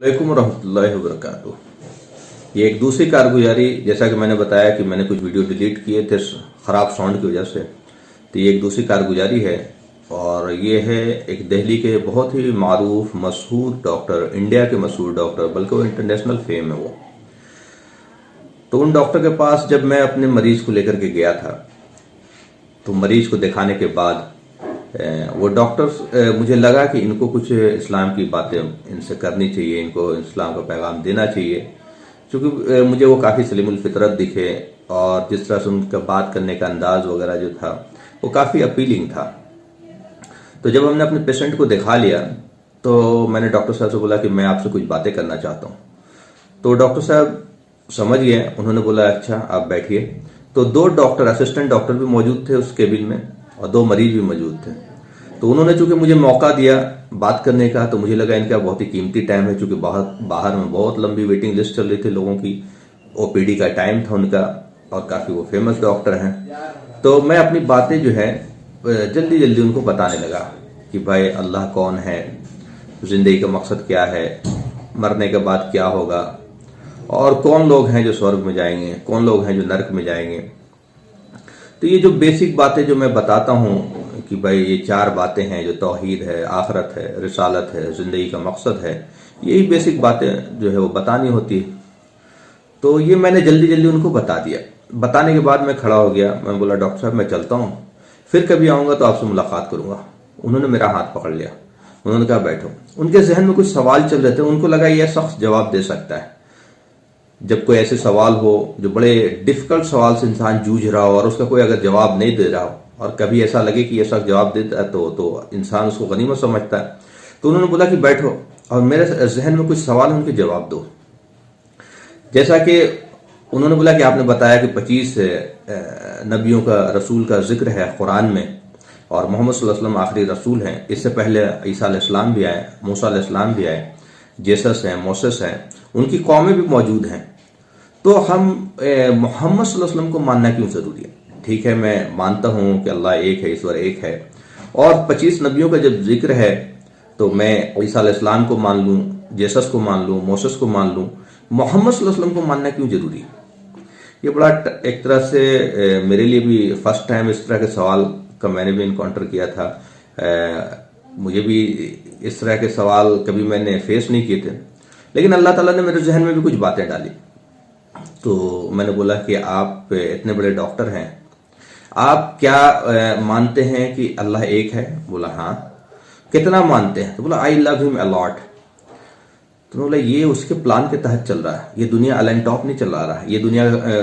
वालेकुम रहमतुल्लाहि वबरकातुह। ये एक दूसरी कारगुजारी, जैसा कि मैंने बताया कि मैंने कुछ वीडियो डिलीट किए थे ख़राब साउंड की वजह से, तो ये एक दूसरी कारगुजारी है। और ये है एक दिल्ली के बहुत ही मारूफ मशहूर डॉक्टर, इंडिया के मशहूर डॉक्टर, बल्कि वो इंटरनेशनल फेम है वो। तो उन डॉक्टर के पास जब मैं अपने मरीज को लेकर के गया था, तो मरीज को दिखाने के बाद वो डॉक्टर, मुझे लगा कि इनको कुछ इस्लाम की बातें इनसे करनी चाहिए, इनको इस्लाम का पैगाम देना चाहिए, क्योंकि मुझे वो काफ़ी सलीमुल फितरत दिखे और जिस तरह से उनका बात करने का अंदाज वगैरह जो था वो काफ़ी अपीलिंग था। तो जब हमने अपने पेशेंट को दिखा लिया तो मैंने डॉक्टर साहब से बोला कि मैं आपसे कुछ बातें करना चाहता हूँ। तो डॉक्टर साहब समझ गए, उन्होंने बोला अच्छा आप बैठिए। तो दो डॉक्टर, असिस्टेंट डॉक्टर भी मौजूद थे उस केबिन में और दो मरीज भी मौजूद थे। तो उन्होंने चूंकि मुझे मौका दिया बात करने का, तो मुझे लगा इनका बहुत ही कीमती टाइम है, चूंकि बाहर में बहुत लंबी वेटिंग लिस्ट चल रही थी लोगों की, ओपीडी का टाइम था उनका और काफ़ी वो फेमस डॉक्टर हैं। तो मैं अपनी बातें जो है जल्दी जल्दी उनको बताने लगा कि भाई अल्लाह कौन है, जिंदगी का मकसद क्या है, मरने के बाद क्या होगा, और कौन लोग हैं जो स्वर्ग में जाएंगे, कौन लोग हैं जो नरक में जाएंगे। तो ये जो बेसिक बातें जो मैं बताता हूँ कि भाई ये चार बातें हैं, जो तौहीद है, आखरत है, रिसालत है, जिंदगी का मकसद है, यही बेसिक बातें जो है वो बतानी होती है। तो ये मैंने जल्दी जल्दी उनको बता दिया। बताने के बाद मैं खड़ा हो गया, मैं बोला डॉक्टर साहब मैं चलता हूँ, फिर कभी आऊँगा तो आपसे मुलाकात करूँगा। उन्होंने मेरा हाथ पकड़ लिया, उन्होंने कहा बैठो। उनके जहन में कुछ सवाल चल रहे थे, उनको लगा यह शख्स जवाब दे सकता है। जब कोई ऐसे सवाल हो जो बड़े डिफिकल्ट सवाल से इंसान जूझ रहा हो और उसका कोई अगर जवाब नहीं दे रहा हो, और कभी ऐसा लगे कि ये शख्स जवाब देता है तो इंसान उसको गनीमत समझता है। तो उन्होंने बोला कि बैठो और मेरे जहन में कुछ सवाल है, उनके जवाब दो। जैसा कि उन्होंने बोला कि आपने बताया कि 25 नबियों का, रसूल का जिक्र है कुरान में, और मोहम्मद सल्लल्लाहु अलैहि वसल्लम आखिरी रसूल हैं। इससे पहले ईसा अलैहिस्सलाम भी आए, मूसा अलैहिस्सलाम भी आए, जेसस हैं, मोसेस हैं, उनकी कौमें भी मौजूद हैं। तो हम मोहम्मद सल्लल्लाहु अलैहि वसल्लम को मानना क्यों जरूरी है? ठीक है, मैं मानता हूं कि अल्लाह एक है, ईश्वर एक है, और 25 नबियों का जब जिक्र है तो मैं ईसा अलैहिस्सलाम को मान लूं, जेसस को मान लूं, मोसेस को मान लूं, मोहम्मद सल्लल्लाहु अलैहि वसल्लम को मानना क्यों जरूरी है? ये बड़ा एक तरह से मेरे लिए भी फर्स्ट टाइम इस तरह के सवाल का मैंने भी इनकाउंटर किया था। मुझे भी इस तरह के सवाल कभी मैंने फेस नहीं किए थे, लेकिन अल्लाह ताला ने मेरे जहन में भी कुछ बातें डाली। तो मैंने बोला कि आप इतने बड़े डॉक्टर हैं, आप क्या मानते हैं कि अल्लाह एक है? बोला हाँ। कितना मानते हैं? तो बोला आई लव हिम अलॉट। तो बोला ये उसके प्लान के तहत चल रहा है, ये दुनिया अलाइन टॉप नहीं चला रहा है, ये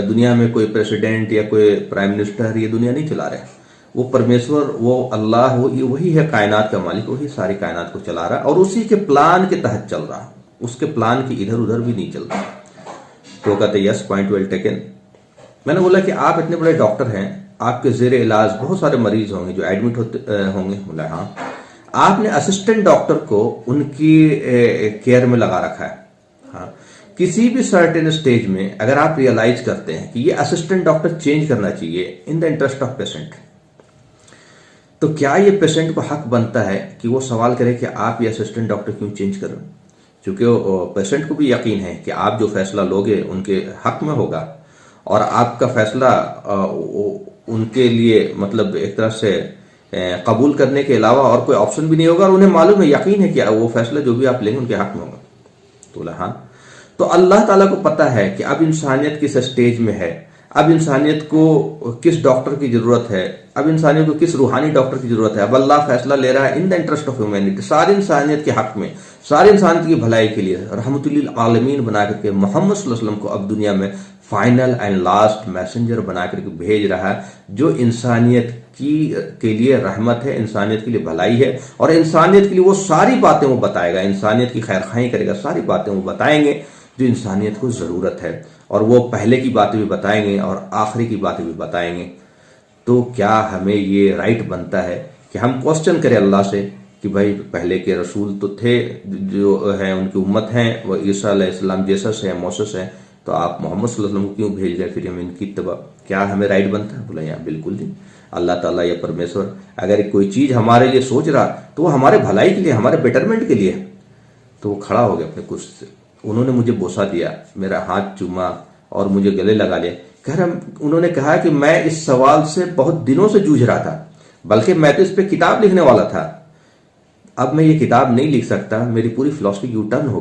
दुनिया में कोई प्रेसिडेंट या कोई प्राइम मिनिस्टर ये दुनिया नहीं चला रहे। वो परमेश्वर, वो अल्लाह, वही है कायनात का मालिक, वही सारी कायनात को चला रहा है और उसी के प्लान के तहत चल रहा है, उसके प्लान की इधर उधर भी नहीं चल रहा। तो कहते यस, पॉइंट वेल टेकन। मैंने बोला कि आप इतने बड़े डॉक्टर हैं, आपके जेर इलाज बहुत सारे मरीज होंगे जो एडमिट होंगे। बोला हाँ। आपने असिस्टेंट डॉक्टर को उनकी केयर में लगा रखा है। हाँ, किसी भी सर्टेन स्टेज में अगर आप रियलाइज करते हैं कि ये असिस्टेंट डॉक्टर चेंज करना चाहिए in the interest of patient, तो क्या ये पेशेंट को हक बनता है कि वो सवाल करे कि आप ये असिस्टेंट डॉक्टर क्यों चेंज करें? क्योंकि पेशेंट को भी यकीन है कि आप जो फैसला लोगे उनके हक में होगा और आपका फैसला उनके लिए मतलब एक तरह से कबूल करने के अलावा और कोई ऑप्शन भी नहीं होगा, और उन्हें मालूम है, यकीन है कि वो फैसला जो भी आप लेंगे उनके हक में होगा। तो बोला हाँ। तो अल्लाह ताला को पता है कि अब इंसानियत किस स्टेज में है, अब इंसानियत को किस डॉक्टर की जरूरत है, अब इंसानियत को किस रूहानी डॉक्टर की जरूरत है। अब अल्लाह फैसला ले रहा है in the interest of humanity, सारी इंसानियत के हक में, सारी इंसानियत की भलाई के लिए रहमतुल आलमीन बना करके मोहम्मद सल्लल्लाहु अलैहि वसल्लम को अब दुनिया में फाइनल एंड लास्ट मैसेंजर बना करके भेज रहा है, जो इंसानियत के लिए रहमत है, इंसानियत के लिए भलाई है, और इंसानियत के लिए वो सारी बातें वो बताएगा, इंसानियत की खैरखाई करेगा, सारी बातें वो बताएंगे जो इंसानियत को जरूरत है, और वो पहले की बातें भी बताएंगे और आखिरी की बातें भी बताएंगे। तो क्या हमें ये राइट बनता है कि हम क्वेश्चन करें अल्लाह से कि भाई पहले के रसूल तो थे जो है उनकी उम्मत है, वो ईसा अलैहिस्सलाम, जेसस है, मोसेस है, तो आप मोहम्मद सल्लल्लाहु अलैहि वसल्लम को क्यों भेज गए फिर हम इनकी इत्तिबा? क्या हमें राइट बनता है? बोला यार बिल्कुल नहीं। अल्लाह ताला या परमेश्वर अगर कोई चीज हमारे लिए सोच रहा तो वो हमारे भलाई के लिए, हमारे बेटरमेंट के लिए। तो वो खड़ा हो गया अपने कुर्सी से, उन्होंने मुझे बोसा दिया, मेरा हाथ चूमा और मुझे गले लगा लिया। कह रहा, उन्होंने कहा कि मैं इस सवाल से बहुत दिनों से जूझ रहा था, बल्कि मैं तो इस पे किताब लिखने वाला था। अब मैं ये किताब नहीं लिख सकता, मेरी पूरी फिलॉसफी यू टर्न हो गई।